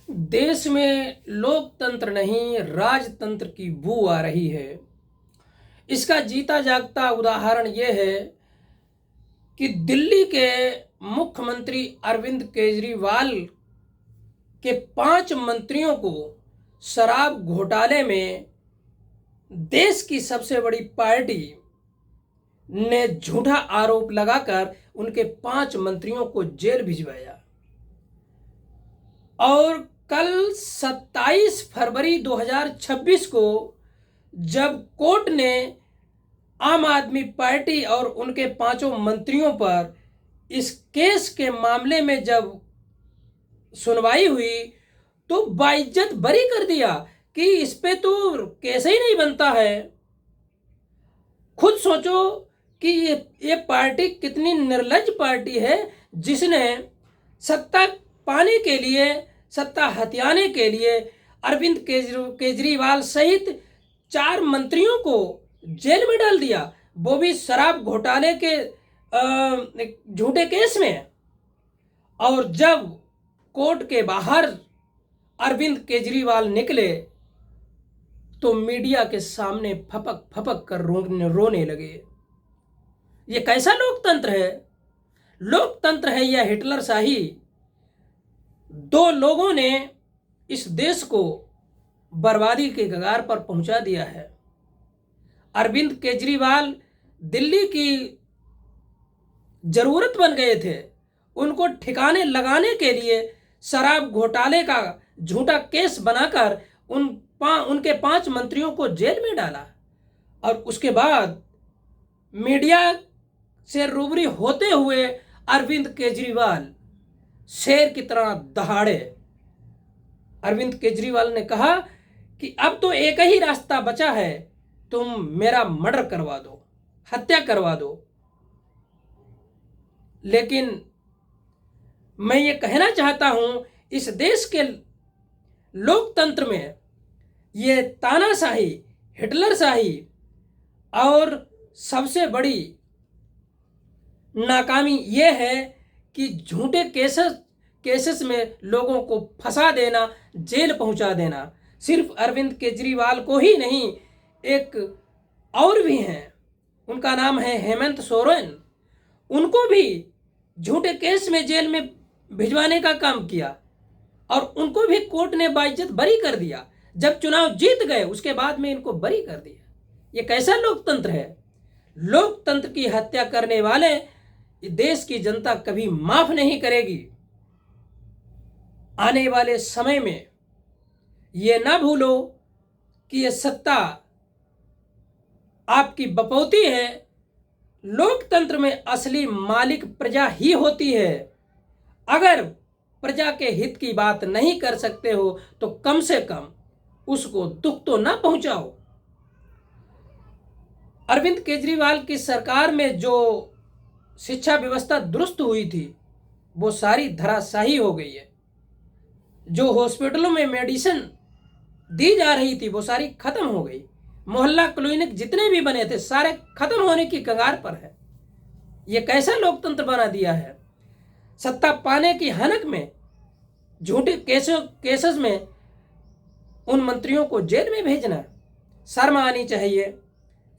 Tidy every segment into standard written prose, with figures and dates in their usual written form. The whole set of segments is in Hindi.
देश में लोकतंत्र नहीं राजतंत्र की बू आ रही है। इसका जीता जागता उदाहरण यह है कि दिल्ली के मुख्यमंत्री अरविंद केजरीवाल के 5 मंत्रियों को शराब घोटाले में देश की सबसे बड़ी पार्टी ने झूठा आरोप लगाकर उनके 5 मंत्रियों को जेल भिजवाया। और कल 27 फरवरी 2026 को जब कोर्ट ने आम आदमी पार्टी और उनके 5 मंत्रियों पर इस केस के मामले में जब सुनवाई हुई तो बाइज्जत बरी कर दिया कि इस पे तो केस ही नहीं बनता है। खुद सोचो कि ये पार्टी कितनी निर्लज्ज पार्टी है जिसने सत्ता पाने के लिए, सत्ता हथियाने के लिए अरविंद केजरीवाल सहित 4 मंत्रियों को जेल में डाल दिया, वो भी शराब घोटाले के झूठे केस में। और जब कोर्ट के बाहर अरविंद केजरीवाल निकले तो मीडिया के सामने फपक फपक कर रोने लगे। ये कैसा लोकतंत्र है? लोकतंत्र है या हिटलर शाही? 2 लोगों ने इस देश को बर्बादी के कगार पर पहुंचा दिया है। अरविंद केजरीवाल दिल्ली की जरूरत बन गए थे। उनको ठिकाने लगाने के लिए शराब घोटाले का झूठा केस बनाकर उनके 5 मंत्रियों को जेल में डाला। और उसके बाद मीडिया से रूबरू होते हुए अरविंद केजरीवाल शेर की तरह दहाड़े। अरविंद केजरीवाल ने कहा कि अब तो एक ही रास्ता बचा है, तुम मेरा मर्डर करवा दो, हत्या करवा दो। लेकिन मैं ये कहना चाहता हूं, इस देश के लोकतंत्र में ये तानाशाही, हिटलरशाही और सबसे बड़ी नाकामी ये है कि झूठे केसेस में लोगों को फंसा देना, जेल पहुंचा देना। सिर्फ अरविंद केजरीवाल को ही नहीं, एक और भी हैं, उनका नाम है हेमंत सोरेन। उनको भी झूठे केस में जेल में भिजवाने का काम किया और उनको भी कोर्ट ने बाइज्जत बरी कर दिया। जब चुनाव जीत गए उसके बाद में इनको बरी कर दिया। ये कैसा लोकतंत्र है? लोकतंत्र की हत्या करने वाले देश की जनता कभी माफ नहीं करेगी। आने वाले समय में ये ना भूलो कि ये सत्ता आपकी बपौती है। लोकतंत्र में असली मालिक प्रजा ही होती है। अगर प्रजा के हित की बात नहीं कर सकते हो तो कम से कम उसको दुख तो ना पहुंचाओ। अरविंद केजरीवाल की सरकार में जो शिक्षा व्यवस्था दुरुस्त हुई थी वो सारी धराशायी हो गई है। जो हॉस्पिटलों में मेडिसिन दी जा रही थी वो सारी खत्म हो गई। मोहल्ला क्लिनिक जितने भी बने थे सारे खत्म होने की कगार पर है। ये कैसा लोकतंत्र बना दिया है? सत्ता पाने की हनक में झूठे केसेस में उन मंत्रियों को जेल में भेजना, शर्म आनी चाहिए।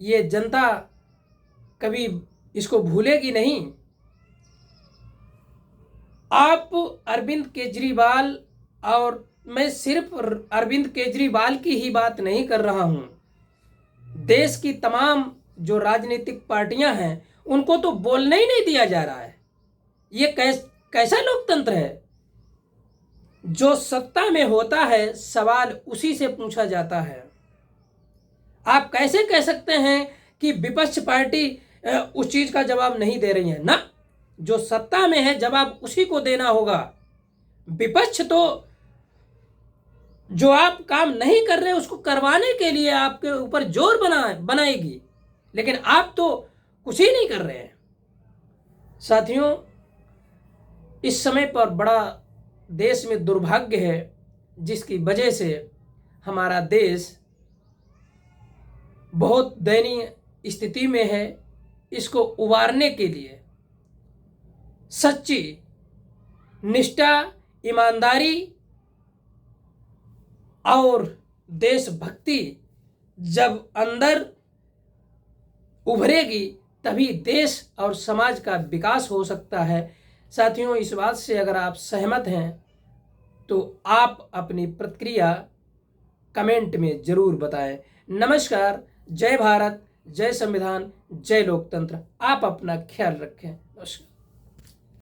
ये जनता कभी इसको भूलेगी नहीं। आप अरविंद केजरीवाल, और मैं सिर्फ अरविंद केजरीवाल की ही बात नहीं कर रहा हूं, देश की तमाम जो राजनीतिक पार्टियां हैं उनको तो बोलने ही नहीं दिया जा रहा है। ये कैसा लोकतंत्र है? जो सत्ता में होता है सवाल उसी से पूछा जाता है। आप कैसे कह सकते हैं कि विपक्ष पार्टी उस चीज का जवाब नहीं दे रही है? ना, जो सत्ता में है जवाब उसी को देना होगा। विपक्ष तो जो आप काम नहीं कर रहे उसको करवाने के लिए आपके ऊपर जोर बनाएगी, लेकिन आप तो कुछ ही नहीं कर रहे हैं। साथियों, इस समय पर बड़ा देश में दुर्भाग्य है जिसकी वजह से हमारा देश बहुत दयनीय स्थिति में है। इसको उबारने के लिए सच्ची निष्ठा, ईमानदारी और देशभक्ति जब अंदर उभरेगी तभी देश और समाज का विकास हो सकता है। साथियों, इस बात से अगर आप सहमत हैं तो आप अपनी प्रतिक्रिया कमेंट में जरूर बताएं। नमस्कार। जय भारत, जय संविधान, जय लोकतंत्र। आप अपना ख्याल रखें। नमस्कार।